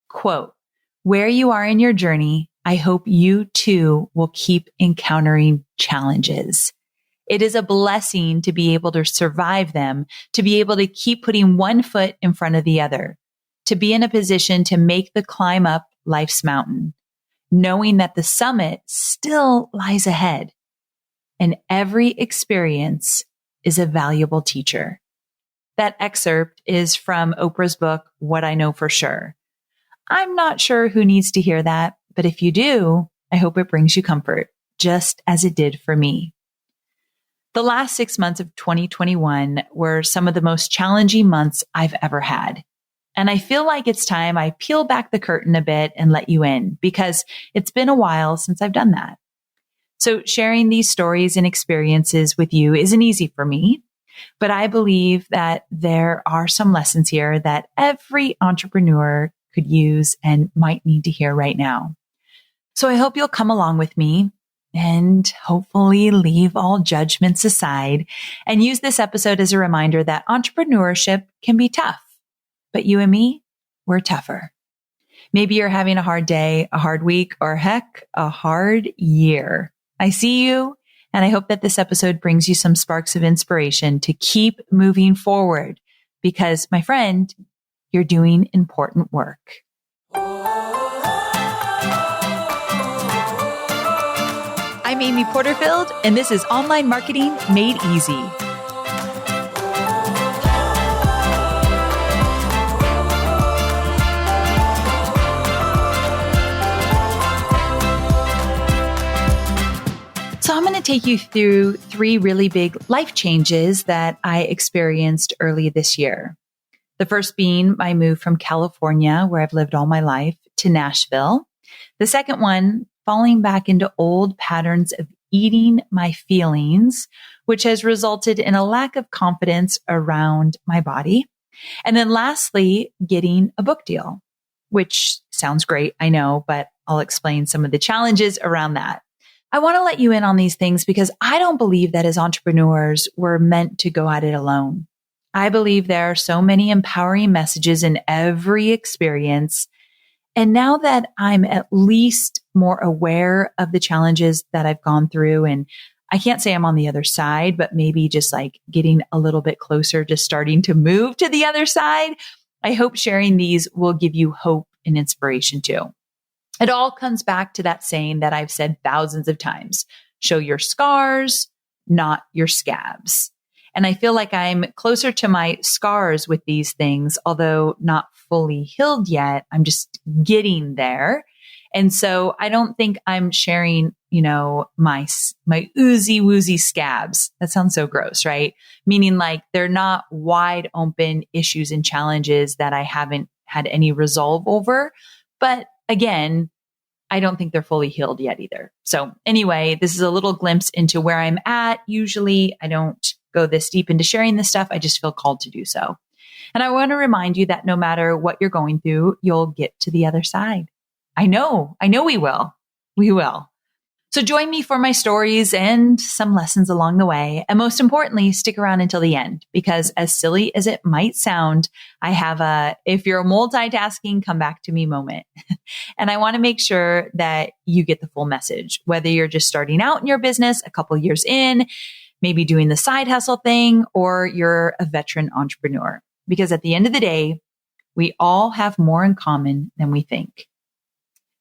Quote, "Where you are in your journey, I hope you too will keep encountering challenges. It is a blessing to be able to survive them, to be able to keep putting one foot in front of the other, to be in a position to make the climb up life's mountain, knowing that the summit still lies ahead. And every experience is a valuable teacher." That excerpt is from Oprah's book, What I Know for Sure. I'm not sure who needs to hear that, but if you do, I hope it brings you comfort, just as it did for me. The last 6 months of 2021 were some of the most challenging months I've ever had. And I feel like it's time I peel back the curtain a bit and let you in, because it's been a while since I've done that. So sharing these stories and experiences with you isn't easy for me, but I believe that there are some lessons here that every entrepreneur could use and might need to hear right now. So I hope you'll come along with me and hopefully leave all judgments aside and use this episode as a reminder that entrepreneurship can be tough, but you and me, we're tougher. Maybe you're having a hard day, a hard week, or heck, a hard year. I see you, and I hope that this episode brings you some sparks of inspiration to keep moving forward because, my friend, you're doing important work. I'm Amy Porterfield, and this is Online Marketing Made Easy. So I'm going to take you through 3 really big life changes that I experienced early this year. The first being my move from California, where I've lived all my life, to Nashville. The second one, falling back into old patterns of eating my feelings, which has resulted in a lack of confidence around my body. And then lastly, getting a book deal, which sounds great, I know, but I'll explain some of the challenges around that. I want to let you in on these things because I don't believe that as entrepreneurs, we're meant to go at it alone. I believe there are so many empowering messages in every experience. And now that I'm at least more aware of the challenges that I've gone through, and I can't say I'm on the other side, but maybe just like getting a little bit closer to starting to move to the other side, I hope sharing these will give you hope and inspiration too. It all comes back to that saying that I've said thousands of times: show your scars, not your scabs. And I feel like I'm closer to my scars with these things, although not fully healed yet. I'm just getting there. And so I don't think I'm sharing, my oozy woozy scabs. That sounds so gross, right? Meaning like they're not wide open issues and challenges that I haven't had any resolve over. But again, I don't think they're fully healed yet either. So anyway, this is a little glimpse into where I'm at. Usually I don't go this deep into sharing this stuff. I just feel called to do so. And I want to remind you that no matter what you're going through, you'll get to the other side. I know we will. We will. So join me for my stories and some lessons along the way. And most importantly, stick around until the end, because as silly as it might sound, I have a, if you're multitasking, come back to me moment. And I want to make sure that you get the full message, whether you're just starting out in your business a couple years in, maybe doing the side hustle thing, or you're a veteran entrepreneur. Because at the end of the day, we all have more in common than we think.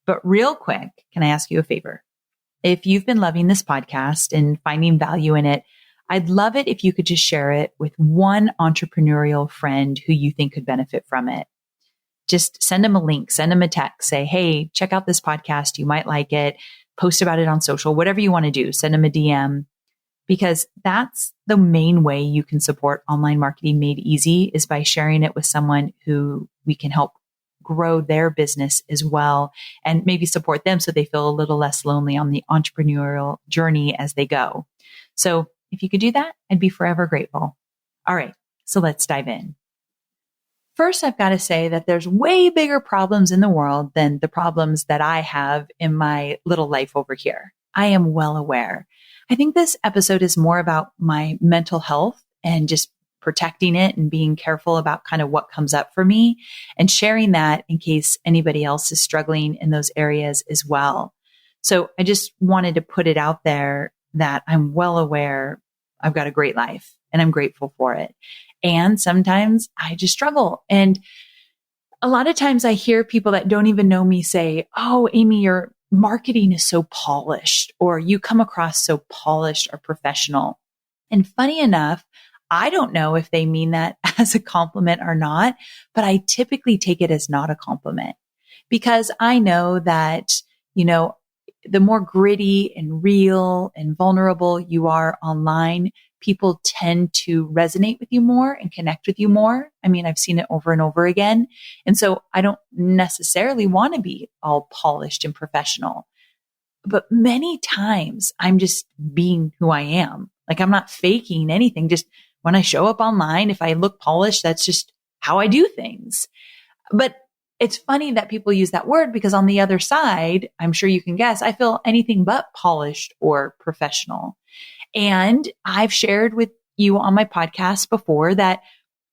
But real quick, can I ask you a favor? If you've been loving this podcast and finding value in it, I'd love it if you could just share it with one entrepreneurial friend who you think could benefit from it. Just send them a link, send them a text, say, hey, check out this podcast. You might like it. Post about it on social, whatever you want to do. Send them a DM, because that's the main way you can support Online Marketing Made Easy, is by sharing it with someone who we can help grow their business as well, and maybe support them so they feel a little less lonely on the entrepreneurial journey as they go. So if you could do that, I'd be forever grateful. All right, so let's dive in. First, I've got to say that there's way bigger problems in the world than the problems that I have in my little life over here. I am well aware. I think this episode is more about my mental health and just protecting it and being careful about kind of what comes up for me and sharing that in case anybody else is struggling in those areas as well. So I just wanted to put it out there that I'm well aware I've got a great life and I'm grateful for it. And sometimes I just struggle. And a lot of times I hear people that don't even know me say, "Oh, Amy, your marketing is so polished," or "You come across so polished or professional." And funny enough, I don't know if they mean that as a compliment or not, but I typically take it as not a compliment because I know that, the more gritty and real and vulnerable you are online, people tend to resonate with you more and connect with you more. I mean, I've seen it over and over again. And so I don't necessarily want to be all polished and professional, but many times I'm just being who I am. Like I'm not faking anything. Just when I show up online, if I look polished, that's just how I do things. But it's funny that people use that word because on the other side, I'm sure you can guess, I feel anything but polished or professional. And I've shared with you on my podcast before that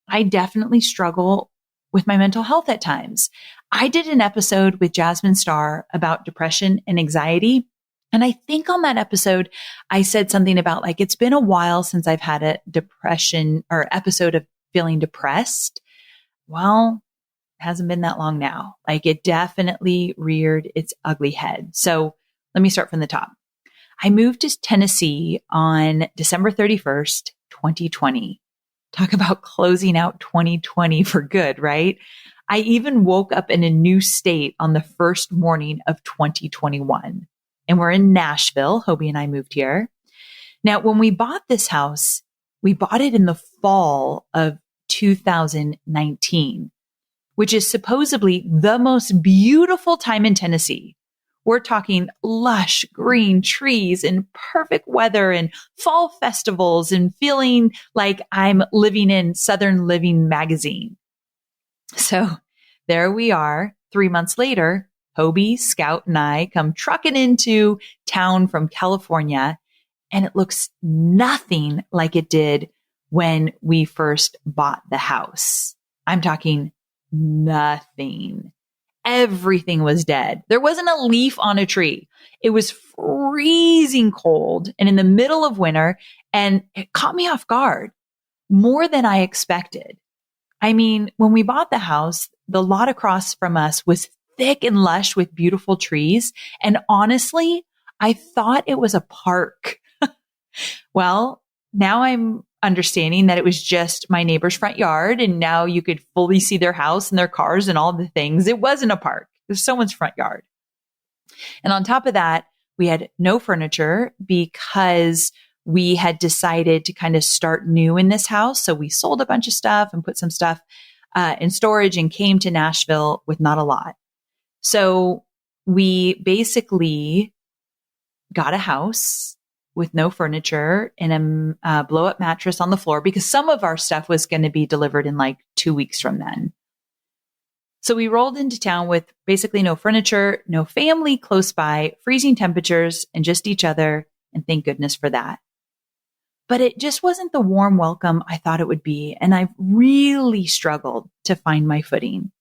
I definitely struggle with my mental health at times. I did an episode with Jasmine Starr about depression and anxiety. And I think on that episode, I said something about like, it's been a while since I've had a depression or episode of feeling depressed. Well, hasn't been that long now. Like it definitely reared its ugly head. So let me start from the top. I moved to Tennessee on December 31st, 2020. Talk about closing out 2020 for good, right? I even woke up in a new state on the first morning of 2021. And we're in Nashville. Hobie and I moved here. Now, when we bought this house, we bought it in the fall of 2019. Which is supposedly the most beautiful time in Tennessee. We're talking lush green trees and perfect weather and fall festivals and feeling like I'm living in Southern Living magazine. So there we are 3 months later, Hobie, Scout, and I come trucking into town from California, and it looks nothing like it did when we first bought the house. I'm talking nothing. Everything was dead. There wasn't a leaf on a tree. It was freezing cold and in the middle of winter, and it caught me off guard more than I expected. I mean, when we bought the house, the lot across from us was thick and lush with beautiful trees. And honestly, I thought it was a park. Well, now I'm understanding that it was just my neighbor's front yard. And now you could fully see their house and their cars and all the things. It wasn't a park. It was someone's front yard. And on top of that, we had no furniture because we had decided to kind of start new in this house. So we sold a bunch of stuff and put some stuff in storage and came to Nashville with not a lot. So we basically got a house with no furniture and a blow up mattress on the floor because some of our stuff was going to be delivered in like 2 weeks from then. So we rolled into town with basically no furniture, no family close by, freezing temperatures, and just each other. And thank goodness for that. But it just wasn't the warm welcome I thought it would be. And I've really struggled to find my footing.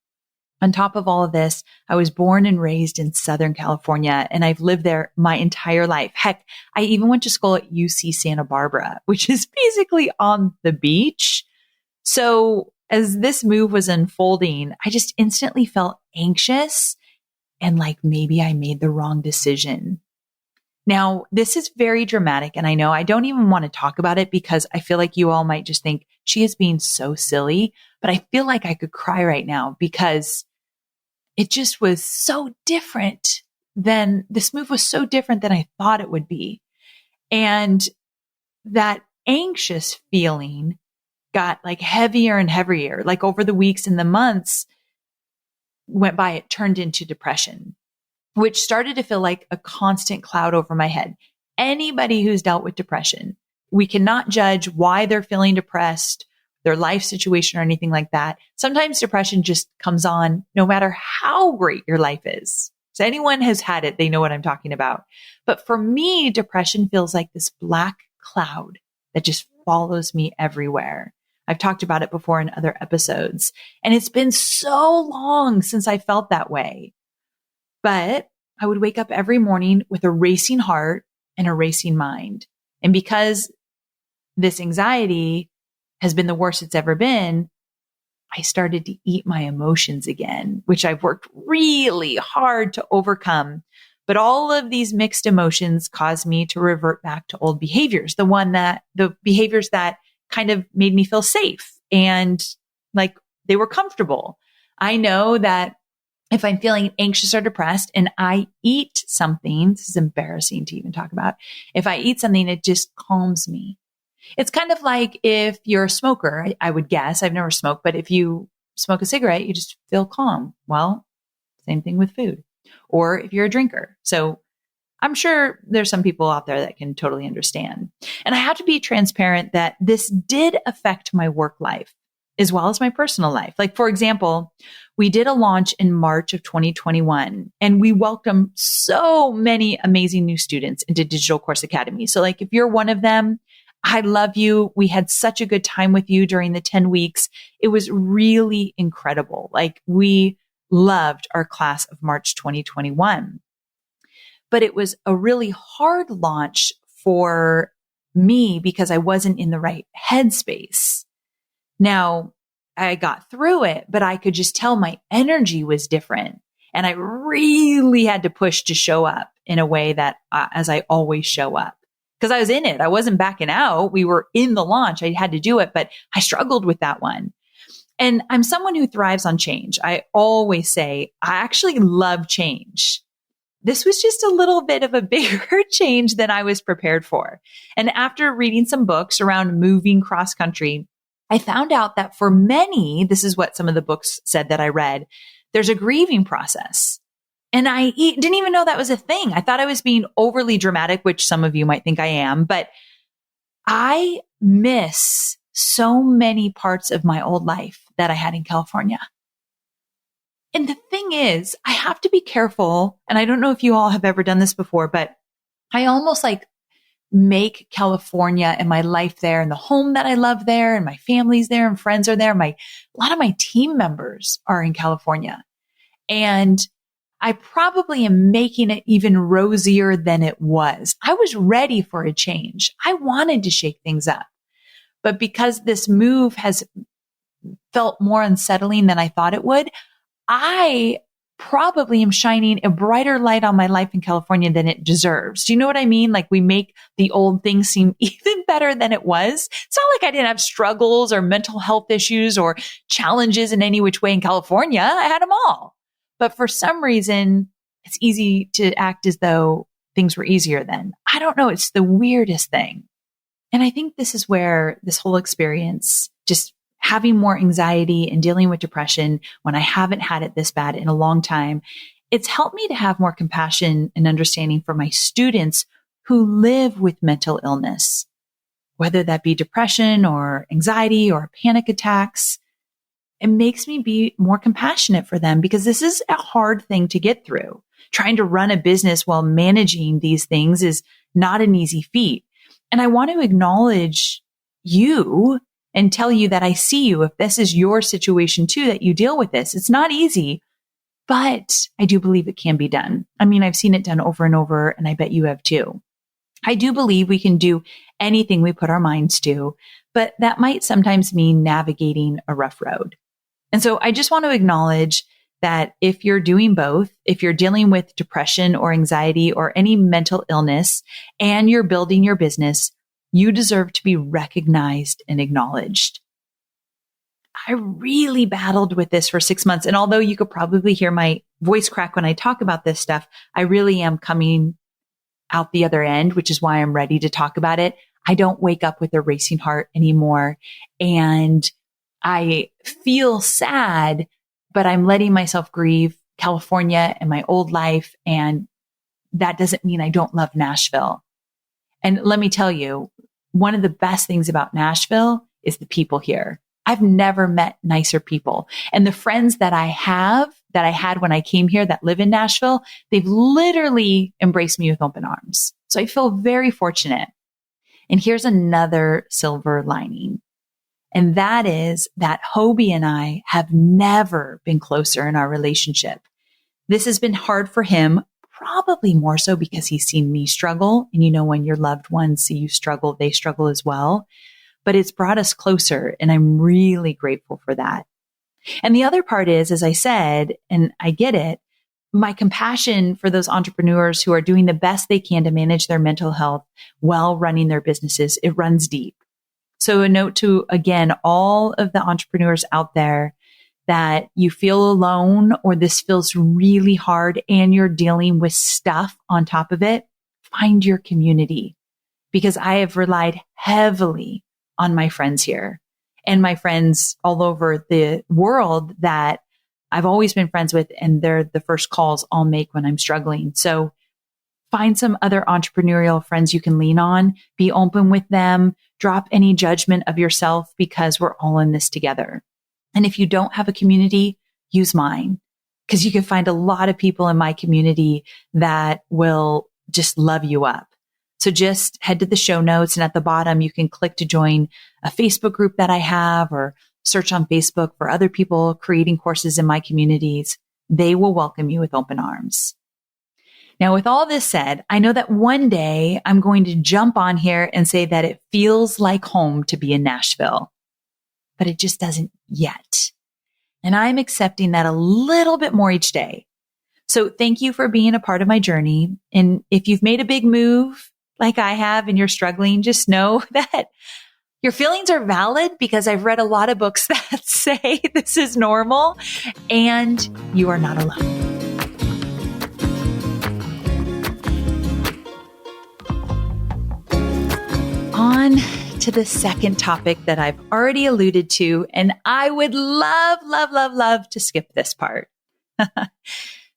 On top of all of this, I was born and raised in Southern California, and I've lived there my entire life. Heck, I even went to school at UC Santa Barbara, which is basically on the beach. So as this move was unfolding, I just instantly felt anxious and like maybe I made the wrong decision. Now, this is very dramatic, and I know I don't even want to talk about it because I feel like you all might just think she is being so silly, but I feel like I could cry right now because it just was so different this move was so different than I thought it would be. And that anxious feeling got like heavier and heavier. Like over the weeks and the months went by, it turned into depression, which started to feel like a constant cloud over my head. Anybody who's dealt with depression, we cannot judge why they're feeling depressed, their life situation or anything like that. Sometimes depression just comes on no matter how great your life is. So anyone has had it, they know what I'm talking about. But for me, depression feels like this black cloud that just follows me everywhere. I've talked about it before in other episodes. And it's been so long since I felt that way. But I would wake up every morning with a racing heart and a racing mind. And because this anxiety has been the worst it's ever been, I started to eat my emotions again, which I've worked really hard to overcome. But all of these mixed emotions caused me to revert back to old behaviors, the behaviors that kind of made me feel safe and like they were comfortable. I know that if I'm feeling anxious or depressed and I eat something, this is embarrassing to even talk about. If I eat something, it just calms me. It's kind of like if you're a smoker, I would guess. I've never smoked, but if you smoke a cigarette, you just feel calm. Well, same thing with food. Or if you're a drinker. So I'm sure there's some people out there that can totally understand. And I have to be transparent that this did affect my work life as well as my personal life. Like, for example, we did a launch in March of 2021, and we welcomed so many amazing new students into Digital Course Academy. So like, if you're one of them, I love you. We had such a good time with you during the 10 weeks. It was really incredible. Like, we loved our class of March 2021. But it was a really hard launch for me because I wasn't in the right headspace. Now, I got through it, but I could just tell my energy was different. And I really had to push to show up in a way that as I always show up. Because I was in it. I wasn't backing out. We were in the launch. I had to do it, but I struggled with that one. And I'm someone who thrives on change. I always say, I actually love change. This was just a little bit of a bigger change than I was prepared for. And after reading some books around moving cross country, I found out that for many, this is what some of the books said that I read, there's a grieving process. And I didn't even know that was a thing. I thought I was being overly dramatic, which some of you might think I am, but I miss so many parts of my old life that I had in California. And the thing is, I have to be careful. And I don't know if you all have ever done this before, but I almost like make California and my life there and the home that I love there and my family's there and friends are there. A lot of my team members are in California. And I probably am making it even rosier than it was. I was ready for a change. I wanted to shake things up. But because this move has felt more unsettling than I thought it would, I probably am shining a brighter light on my life in California than it deserves. Do you know what I mean? Like, we make the old thing seem even better than it was. It's not like I didn't have struggles or mental health issues or challenges in any which way in California. I had them all. But for some reason, it's easy to act as though things were easier then. I don't know. It's the weirdest thing. And I think this is where this whole experience, just having more anxiety and dealing with depression when I haven't had it this bad in a long time, it's helped me to have more compassion and understanding for my students who live with mental illness, whether that be depression or anxiety or panic attacks. It makes me be more compassionate for them because this is a hard thing to get through. Trying to run a business while managing these things is not an easy feat. And I want to acknowledge you and tell you that I see you if this is your situation too, that you deal with this. It's not easy, but I do believe it can be done. I mean, I've seen it done over and over, and I bet you have too. I do believe we can do anything we put our minds to, but that might sometimes mean navigating a rough road. And so I just want to acknowledge that if you're doing both, if you're dealing with depression or anxiety or any mental illness and you're building your business, you deserve to be recognized and acknowledged. I really battled with this for 6 months. And although you could probably hear my voice crack when I talk about this stuff, I really am coming out the other end, which is why I'm ready to talk about it. I don't wake up with a racing heart anymore. And I feel sad, but I'm letting myself grieve California and my old life. And that doesn't mean I don't love Nashville. And let me tell you, one of the best things about Nashville is the people here. I've never met nicer people. And the friends that I have, that I had when I came here that live in Nashville, they've literally embraced me with open arms. So I feel very fortunate. And here's another silver lining. And that is that Hobie and I have never been closer in our relationship. This has been hard for him, probably more so because he's seen me struggle. And when your loved ones see you struggle, they struggle as well. But it's brought us closer, and I'm really grateful for that. And the other part is, as I said, and I get it, my compassion for those entrepreneurs who are doing the best they can to manage their mental health while running their businesses, it runs deep. So a note to, again, all of the entrepreneurs out there that you feel alone or this feels really hard and you're dealing with stuff on top of it, find your community, because I have relied heavily on my friends here and my friends all over the world that I've always been friends with, and they're the first calls I'll make when I'm struggling. So find some other entrepreneurial friends you can lean on, be open with them, drop any judgment of yourself, because we're all in this together. And if you don't have a community, use mine, because you can find a lot of people in my community that will just love you up. So just head to the show notes, and at the bottom, you can click to join a Facebook group that I have, or search on Facebook for other people creating courses in my communities. They will welcome you with open arms. Now, with all this said, I know that one day I'm going to jump on here and say that it feels like home to be in Nashville, but it just doesn't yet. And I'm accepting that a little bit more each day. So thank you for being a part of my journey. And if you've made a big move like I have and you're struggling, just know that your feelings are valid, because I've read a lot of books that say this is normal and you are not alone. On to the second topic that I've already alluded to, and I would love to skip this part.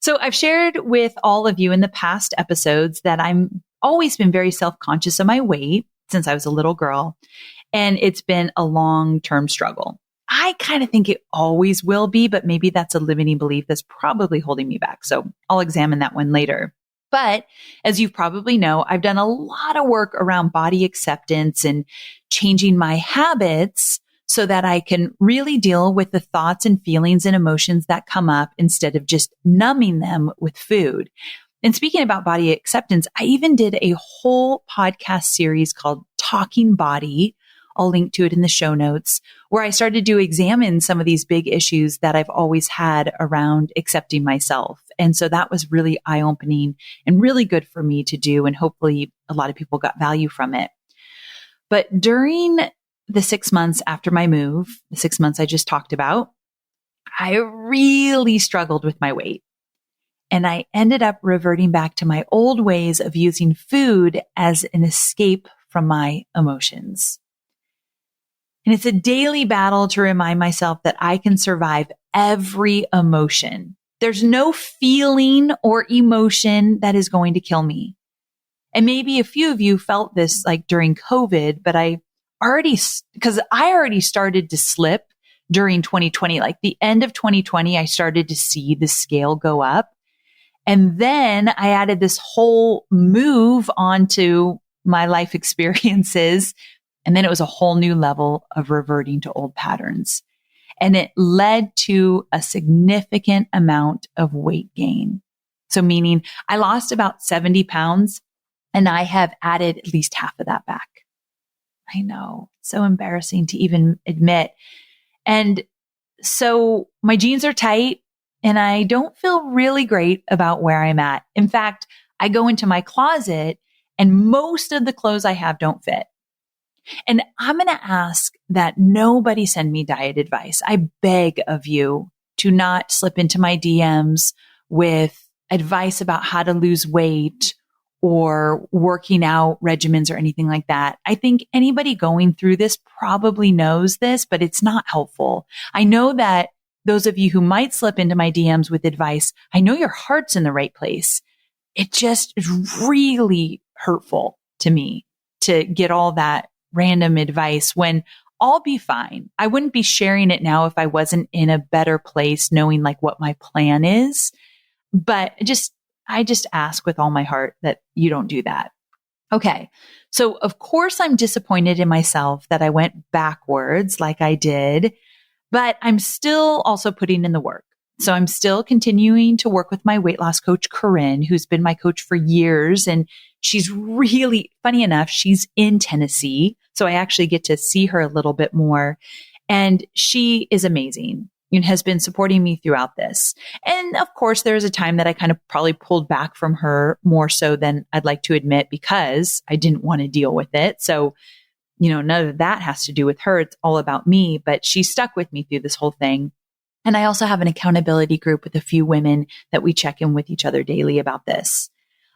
So I've shared with all of you in the past episodes that I'm always been very self-conscious of my weight since I was a little girl, and it's been a long-term struggle. I kind of think it always will be, but maybe that's a limiting belief that's probably holding me back. So I'll examine that one later. But as you probably know, I've done a lot of work around body acceptance and changing my habits so that I can really deal with the thoughts and feelings and emotions that come up instead of just numbing them with food. And speaking about body acceptance, I even did a whole podcast series called Talking Body. I'll link to it in the show notes, where I started to examine some of these big issues that I've always had around accepting myself. And so that was really eye-opening and really good for me to do. And hopefully a lot of people got value from it. But during the 6 months after my move, the 6 months I just talked about, I really struggled with my weight. And I ended up reverting back to my old ways of using food as an escape from my emotions. And it's a daily battle to remind myself that I can survive every emotion. There's no feeling or emotion that is going to kill me. And maybe a few of you felt this like during COVID, but I already started to slip during 2020, like the end of 2020, I started to see the scale go up. And then I added this whole move onto my life experiences. And then it was a whole new level of reverting to old patterns. And it led to a significant amount of weight gain. So meaning I lost about 70 pounds and I have added at least half of that back. I know, it's so embarrassing to even admit. And so my jeans are tight and I don't feel really great about where I'm at. In fact, I go into my closet and most of the clothes I have don't fit. And I'm going to ask that nobody send me diet advice. I beg of you to not slip into my DMs with advice about how to lose weight or working out regimens or anything like that. I think anybody going through this probably knows this, but it's not helpful. I know that those of you who might slip into my DMs with advice, I know your heart's in the right place. It just is really hurtful to me to get all that random advice when I'll be fine. I wouldn't be sharing it now if I wasn't in a better place knowing like what my plan is. But I just ask with all my heart that you don't do that. Okay. So of course I'm disappointed in myself that I went backwards like I did, but I'm still also putting in the work. So I'm still continuing to work with my weight loss coach, Corinne, who's been my coach for years. And she's really funny enough. She's in Tennessee. So I actually get to see her a little bit more. And she is amazing and has been supporting me throughout this. And of course, there's a time that I kind of probably pulled back from her more so than I'd like to admit because I didn't want to deal with it. So, none of that has to do with her. It's all about me, but she stuck with me through this whole thing. And I also have an accountability group with a few women that we check in with each other daily about this.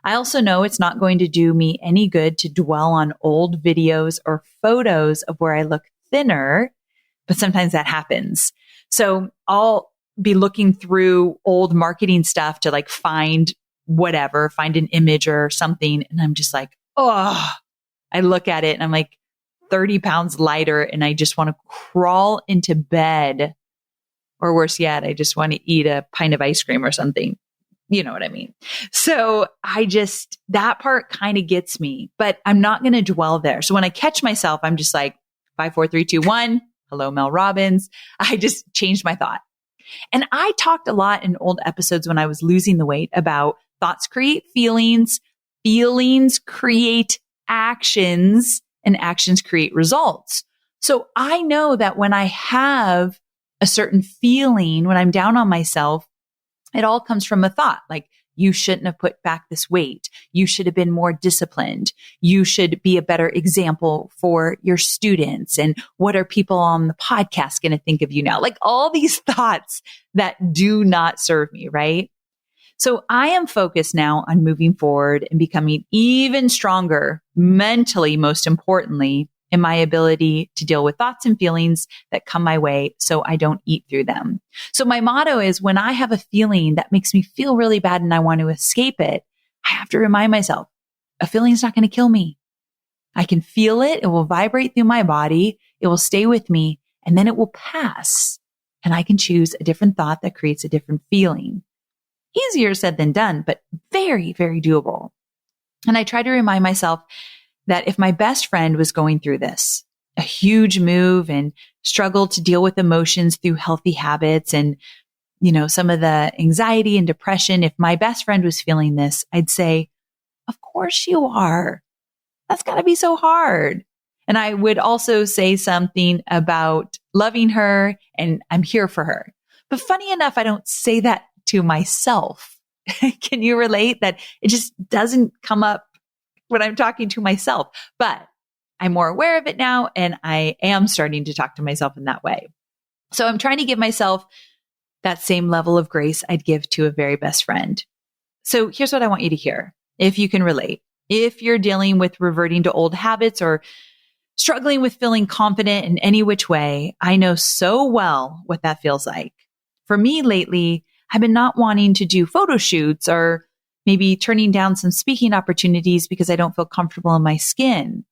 I also know it's not going to do me any good to dwell on old videos or photos of where I look thinner, but sometimes that happens. So I'll be looking through old marketing stuff to find an image or something. And I'm just like, oh, I look at it and I'm like 30 pounds lighter and I just want to crawl into bed. Or worse yet, I just want to eat a pint of ice cream or something. You know what I mean? So that part kind of gets me, but I'm not going to dwell there. So when I catch myself, I'm just like 5, 4, 3, 2, 1. Hello, Mel Robbins. I just changed my thought. And I talked a lot in old episodes when I was losing the weight about thoughts create feelings, feelings create actions, and actions create results. So I know that when I have a certain feeling, when I'm down on myself, it all comes from a thought like, you shouldn't have put back this weight. You should have been more disciplined. You should be a better example for your students. And what are people on the podcast going to think of you now? Like all these thoughts that do not serve me, right? So I am focused now on moving forward and becoming even stronger mentally, most importantly, in my ability to deal with thoughts and feelings that come my way so I don't eat through them. So my motto is when I have a feeling that makes me feel really bad and I want to escape it, I have to remind myself, a feeling is not going to kill me. I can feel it. It will vibrate through my body. It will stay with me and then it will pass. And I can choose a different thought that creates a different feeling. Easier said than done, but very, very doable. And I try to remind myself that if my best friend was going through this, a huge move and struggled to deal with emotions through healthy habits and, some of the anxiety and depression, if my best friend was feeling this, I'd say, of course you are. That's gotta be so hard. And I would also say something about loving her and I'm here for her. But funny enough, I don't say that to myself. Can you relate that it just doesn't come up when I'm talking to myself, but I'm more aware of it now and I am starting to talk to myself in that way. So I'm trying to give myself that same level of grace I'd give to a very best friend. So here's what I want you to hear. If you can relate, if you're dealing with reverting to old habits or struggling with feeling confident in any which way, I know so well what that feels like. For me lately, I've been not wanting to do photo shoots or maybe turning down some speaking opportunities because I don't feel comfortable in my skin.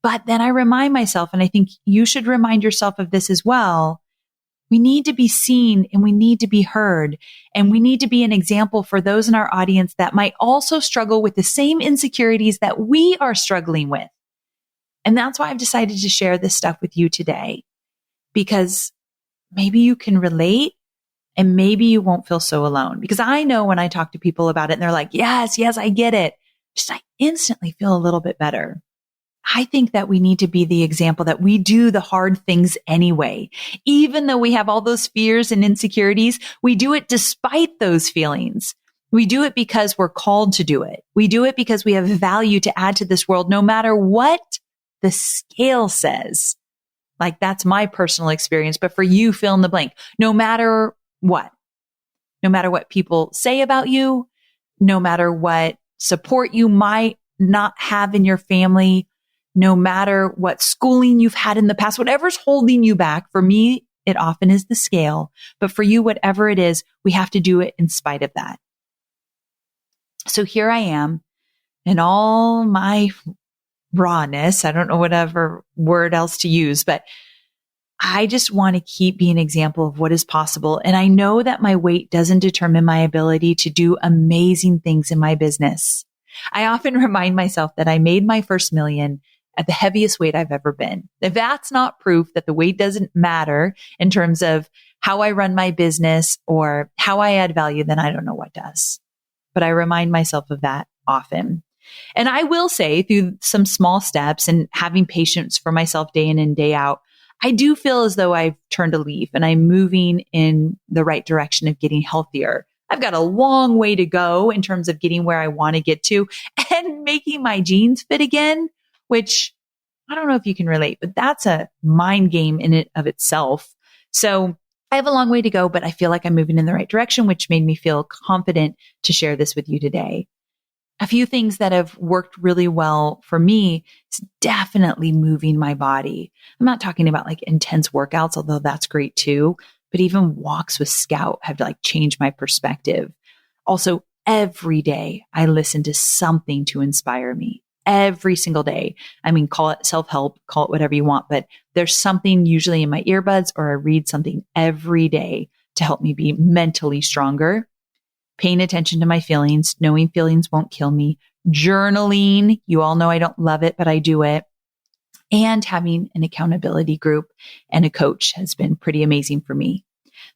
But then I remind myself, and I think you should remind yourself of this as well. We need to be seen and we need to be heard. And we need to be an example for those in our audience that might also struggle with the same insecurities that we are struggling with. And that's why I've decided to share this stuff with you today, because maybe you can relate. And maybe you won't feel so alone, because I know when I talk to people about it and they're like, yes, I get it. I instantly feel a little bit better. I think that we need to be the example that we do the hard things anyway. Even though we have all those fears and insecurities, we do it despite those feelings. We do it because we're called to do it. We do it because we have value to add to this world, no matter what the scale says. Like that's my personal experience, but for you, fill in the blank. No matter what people say about you, no matter what support you might not have in your family, no matter what schooling you've had in the past, whatever's holding you back, for me, it often is the scale. But for you, whatever it is, we have to do it in spite of that. So here I am in all my rawness. I don't know whatever word else to use, but I just want to keep being an example of what is possible. And I know that my weight doesn't determine my ability to do amazing things in my business. I often remind myself that I made my first million at the heaviest weight I've ever been. If that's not proof that the weight doesn't matter in terms of how I run my business or how I add value, then I don't know what does. But I remind myself of that often. And I will say through some small steps and having patience for myself day in and day out, I do feel as though I've turned a leaf and I'm moving in the right direction of getting healthier. I've got a long way to go in terms of getting where I want to get to and making my jeans fit again, which I don't know if you can relate, but that's a mind game in it of itself. So I have a long way to go, but I feel like I'm moving in the right direction, which made me feel confident to share this with you today. A few things that have worked really well for me is definitely moving my body. I'm not talking about like intense workouts, although that's great too, but even walks with Scout have like changed my perspective. Also, every day I listen to something to inspire me. Every single day. I mean, call it self-help, call it whatever you want, but there's something usually in my earbuds or I read something every day to help me be mentally stronger. Paying attention to my feelings, knowing feelings won't kill me, journaling. You all know I don't love it, but I do it. And having an accountability group and a coach has been pretty amazing for me.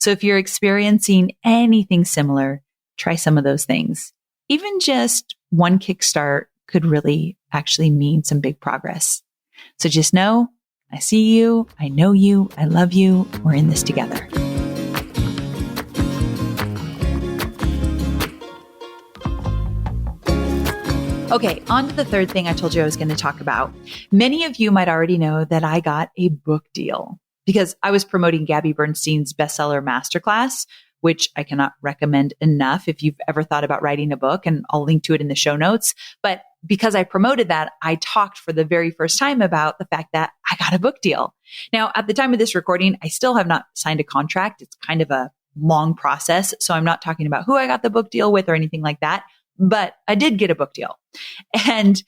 So if you're experiencing anything similar, try some of those things. Even just one kickstart could really actually mean some big progress. So just know, I see you, I know you, I love you, we're in this together. Okay, on to the third thing I told you I was going to talk about. Many of you might already know that I got a book deal because I was promoting Gabby Bernstein's bestseller masterclass, which I cannot recommend enough if you've ever thought about writing a book, and I'll link to it in the show notes. But because I promoted that, I talked for the very first time about the fact that I got a book deal. Now, at the time of this recording, I still have not signed a contract. It's kind of a long process. So I'm not talking about who I got the book deal with or anything like that, but I did get a book deal. And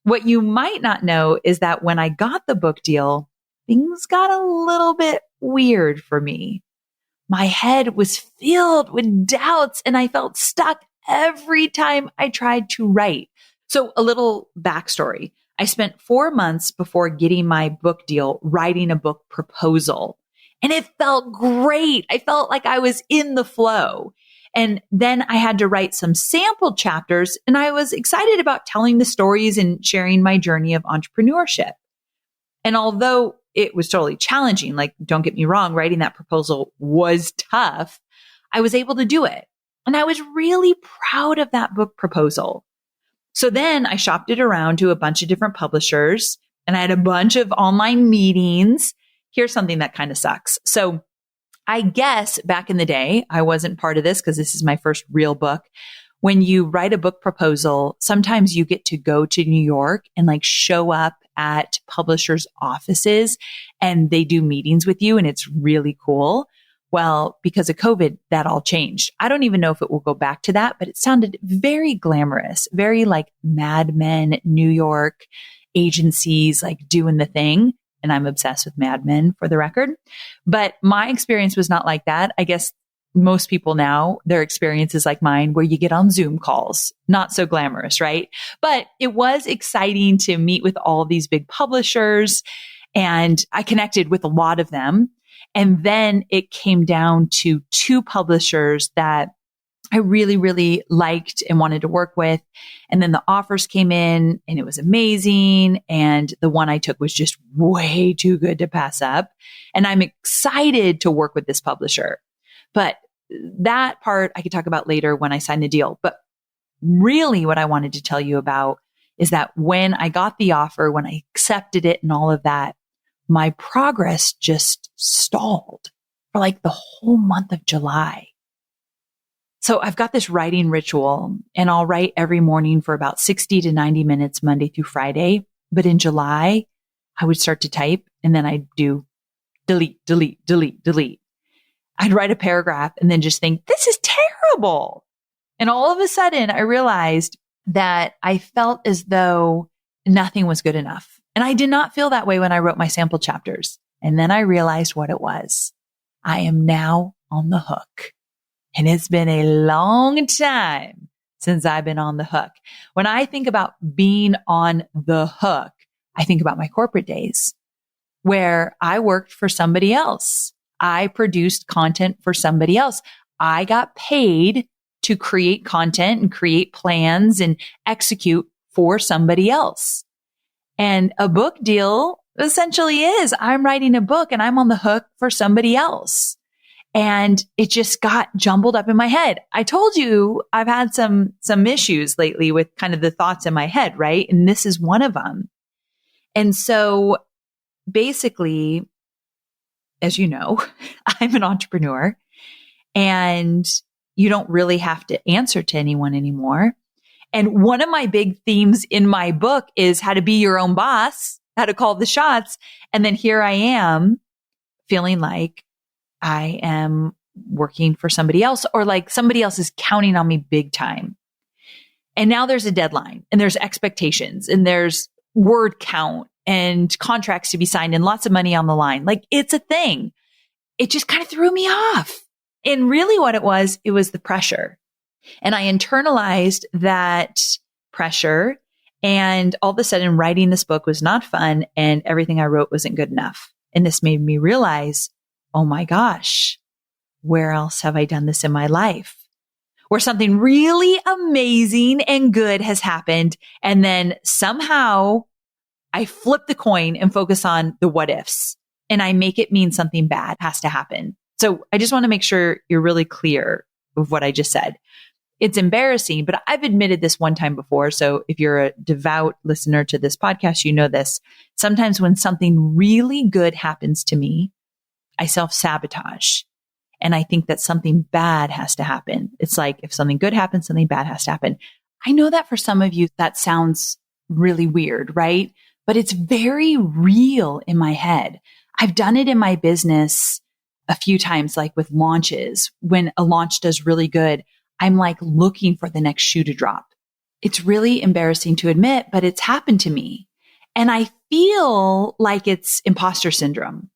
what you might not know is that when I got the book deal, things got a little bit weird for me. My head was filled with doubts and I felt stuck every time I tried to write. So a little backstory. I spent 4 months before getting my book deal writing a book proposal, and it felt great. I felt like I was in the flow. And then I had to write some sample chapters, and I was excited about telling the stories and sharing my journey of entrepreneurship. And although it was totally challenging, like, don't get me wrong, writing that proposal was tough, I was able to do it. And I was really proud of that book proposal. So then I shopped it around to a bunch of different publishers, and I had a bunch of online meetings. Here's something that kind of sucks. So I guess back in the day, I wasn't part of this because this is my first real book. When you write a book proposal, sometimes you get to go to New York and like show up at publishers' offices and they do meetings with you, and it's really cool. Well, because of COVID, that all changed. I don't even know if it will go back to that, but it sounded very glamorous, very like Mad Men, New York agencies, like doing the thing. And I'm obsessed with Mad Men, for the record. But my experience was not like that. I guess most people now, their experience is like mine, where you get on Zoom calls. Not so glamorous, right? But it was exciting to meet with all these big publishers, and I connected with a lot of them. And then it came down to 2 publishers that I really, really liked and wanted to work with. And then the offers came in and it was amazing. And the one I took was just way too good to pass up. And I'm excited to work with this publisher. But that part I could talk about later when I sign the deal. But really what I wanted to tell you about is that when I got the offer, when I accepted it and all of that, my progress just stalled for like the whole month of July. So I've got this writing ritual, and I'll write every morning for about 60 to 90 minutes, Monday through Friday. But in July, I would start to type and then I'd do delete, delete, delete, delete. I'd write a paragraph and then just think, this is terrible. And all of a sudden I realized that I felt as though nothing was good enough. And I did not feel that way when I wrote my sample chapters. And then I realized what it was. I am now on the hook. And it's been a long time since I've been on the hook. When I think about being on the hook, I think about my corporate days where I worked for somebody else. I produced content for somebody else. I got paid to create content and create plans and execute for somebody else. And a book deal essentially is I'm writing a book and I'm on the hook for somebody else. And it just got jumbled up in my head. I told you I've had some issues lately with kind of the thoughts in my head, right? And this is one of them. And so basically, as you know, I'm an entrepreneur and you don't really have to answer to anyone anymore. And one of my big themes in my book is how to be your own boss, how to call the shots. And then here I am feeling like I am working for somebody else or like somebody else is counting on me big time. And now there's a deadline and there's expectations and there's word count and contracts to be signed and lots of money on the line. Like it's a thing. It just kind of threw me off. And really what it was the pressure. And I internalized that pressure. And all of a sudden writing this book was not fun and everything I wrote wasn't good enough. And this made me realize, oh my gosh, where else have I done this in my life? Where something really amazing and good has happened. And then somehow I flip the coin and focus on the what ifs and I make it mean something bad has to happen. So I just want to make sure you're really clear of what I just said. It's embarrassing, but I've admitted this one time before. So if you're a devout listener to this podcast, you know this. Sometimes when something really good happens to me, I self-sabotage. And I think that something bad has to happen. It's like if something good happens, something bad has to happen. I know that for some of you, that sounds really weird, right? But it's very real in my head. I've done it in my business a few times, like with launches. When a launch does really good, I'm like looking for the next shoe to drop. It's really embarrassing to admit, but it's happened to me. And I feel like it's impostor syndrome.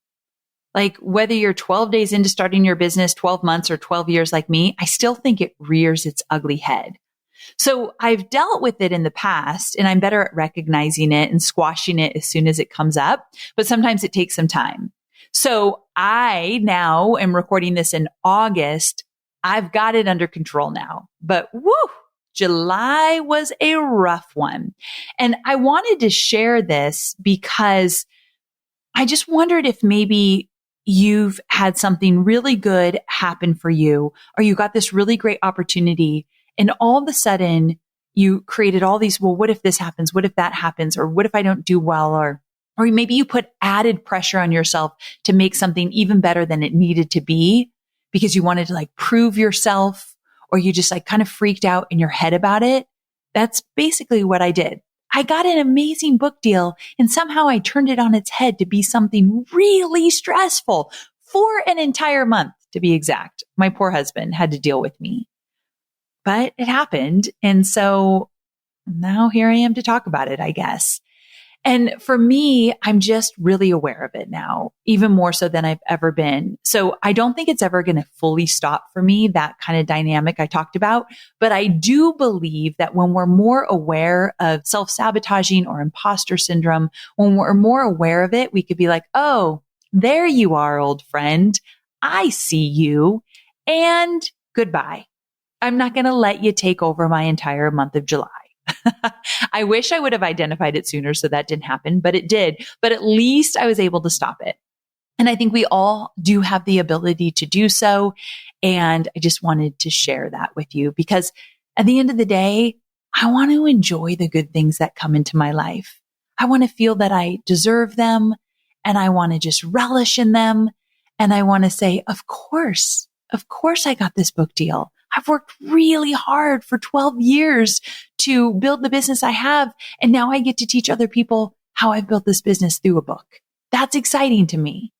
Like whether you're 12 days into starting your business, 12 months or 12 years like me, I still think it rears its ugly head. So I've dealt with it in the past and I'm better at recognizing it and squashing it as soon as it comes up, but sometimes it takes some time. So I now am recording this in August. I've got it under control now, but July was a rough one. And I wanted to share this because I just wondered if maybe you've had something really good happen for you, or you got this really great opportunity and all of a sudden you created all these, well, what if this happens? What if that happens? Or what if I don't do well? Or maybe you put added pressure on yourself to make something even better than it needed to be because you wanted to like prove yourself, or you just like kind of freaked out in your head about it. That's basically what I did. I got an amazing book deal and somehow I turned it on its head to be something really stressful for an entire month, to be exact. My poor husband had to deal with me, but it happened. And so now here I am to talk about it, I guess. And for me, I'm just really aware of it now, even more so than I've ever been. So I don't think it's ever going to fully stop for me, that kind of dynamic I talked about. But I do believe that when we're more aware of self-sabotaging or imposter syndrome, when we're more aware of it, we could be like, oh, there you are, old friend. I see you. And goodbye. I'm not going to let you take over my entire month of July. I wish I would have identified it sooner so that didn't happen, but it did. But at least I was able to stop it. And I think we all do have the ability to do so. And I just wanted to share that with you because at the end of the day, I want to enjoy the good things that come into my life. I want to feel that I deserve them and I want to just relish in them. And I want to say, of course I got this book deal. I've worked really hard for 12 years to build the business I have. And now I get to teach other people how I've built this business through a book. That's exciting to me.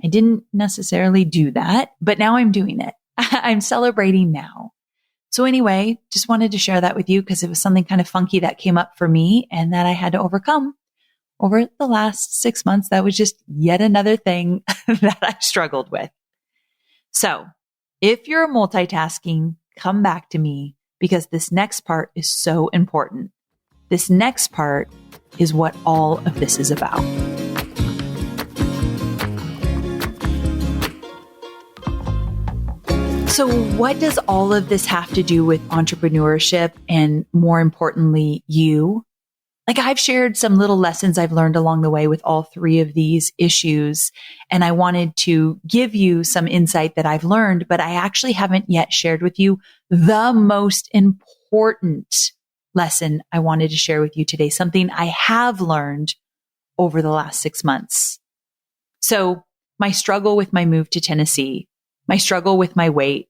I didn't necessarily do that, but now I'm doing it. I'm celebrating now. So anyway, just wanted to share that with you because it was something kind of funky that came up for me and that I had to overcome over the last 6 months. That was just yet another thing that I struggled with. So if you're multitasking, come back to me. because this next part is so important. This next part is what all of this is about. So what does all of this have to do with entrepreneurship and, more importantly, you? Like, I've shared some little lessons I've learned along the way with all three of these issues, and I wanted to give you some insight that I've learned, but I actually haven't yet shared with you the most important lesson I wanted to share with you today, something I have learned over the last 6 months. So my struggle with my move to Tennessee, my struggle with my weight,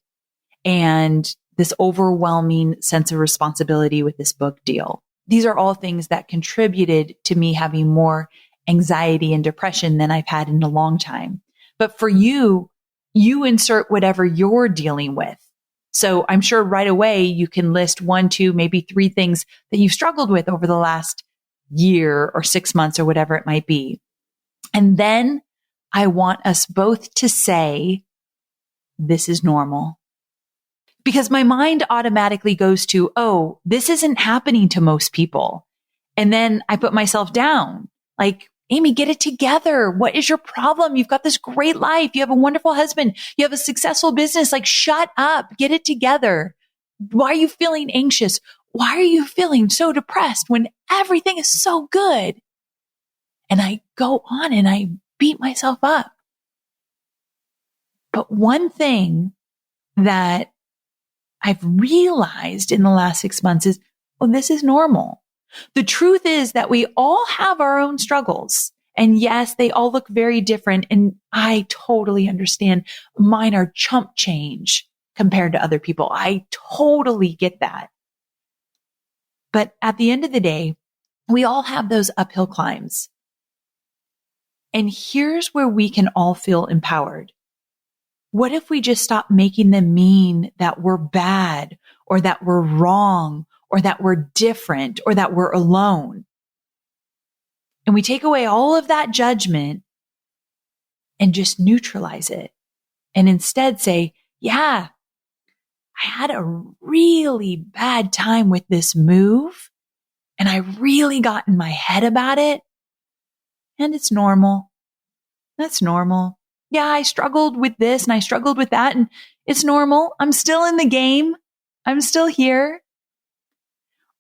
and this overwhelming sense of responsibility with this book deal. These are all things that contributed to me having more anxiety and depression than I've had in a long time. But for you, you insert whatever you're dealing with. So I'm sure right away you can list 1, 2, maybe 3 things that you've struggled with over the last year or 6 months or whatever it might be. And then I want us both to say, this is normal. Because my mind automatically goes to, oh, this isn't happening to most people. And then I put myself down. Like, Amy, get it together. What is your problem? You've got this great life. You have a wonderful husband. You have a successful business. Like, shut up. Get it together. Why are you feeling anxious? Why are you feeling so depressed when everything is so good? And I go on and I beat myself up. But one thing that I've realized in the last 6 months is, oh, this is normal. The truth is that we all have our own struggles. And yes, they all look very different. And I totally understand. Mine are chump change compared to other people. I totally get that. But at the end of the day, we all have those uphill climbs. And here's where we can all feel empowered. What if we just stop making them mean that we're bad or that we're wrong or that we're different or that we're alone? And we take away all of that judgment and just neutralize it. And instead say, yeah, I had a really bad time with this move and I really got in my head about it. And it's normal. That's normal. Yeah, I struggled with this and I struggled with that and it's normal. I'm still in the game. I'm still here.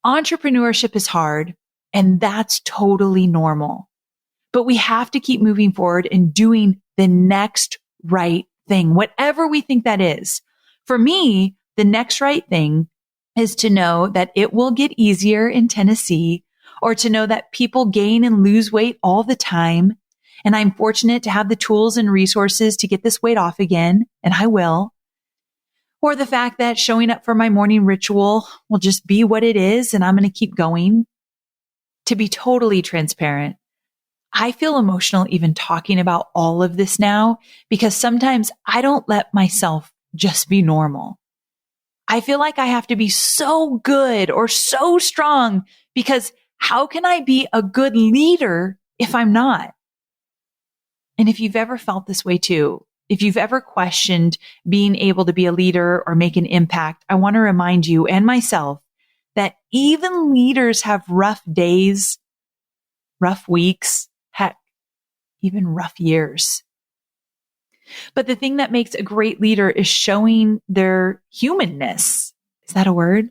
Entrepreneurship is hard and that's totally normal. But we have to keep moving forward and doing the next right thing, whatever we think that is. For me, the next right thing is to know that it will get easier in Tennessee, or to know that people gain and lose weight all the time. And I'm fortunate to have the tools and resources to get this weight off again, and I will. Or the fact that showing up for my morning ritual will just be what it is, and I'm going to keep going. To be totally transparent, I feel emotional even talking about all of this now, because sometimes I don't let myself just be normal. I feel like I have to be so good or so strong, because how can I be a good leader if I'm not? And if you've ever felt this way too, if you've ever questioned being able to be a leader or make an impact, I want to remind you and myself that even leaders have rough days, rough weeks, heck, even rough years. But the thing that makes a great leader is showing their humanness. Is that a word?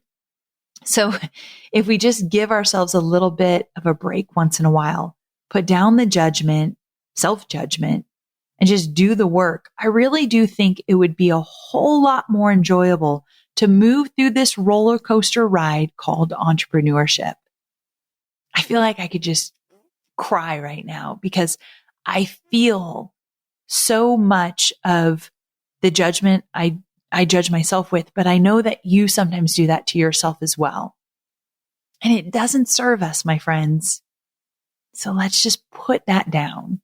So if we just give ourselves a little bit of a break once in a while, put down the judgment, self-judgment, and just do the work, I really do think it would be a whole lot more enjoyable to move through this roller coaster ride called entrepreneurship. I feel like I could just cry right now because I feel so much of the judgment I judge myself with, but I know that you sometimes do that to yourself as well. And it doesn't serve us, my friends. So let's just put that down.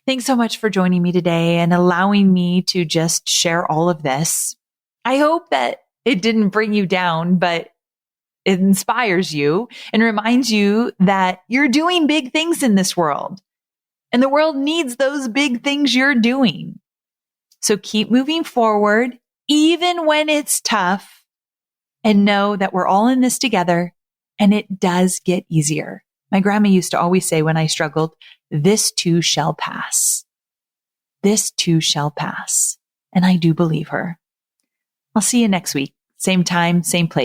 Thanks so much for joining me today and allowing me to just share all of this. I hope that it didn't bring you down, but it inspires you and reminds you that you're doing big things in this world. And the world needs those big things you're doing. So keep moving forward, even when it's tough. and know that we're all in this together, and it does get easier. My grandma used to always say when I struggled, this too shall pass. This too shall pass. And I do believe her. I'll see you next week. Same time, same place.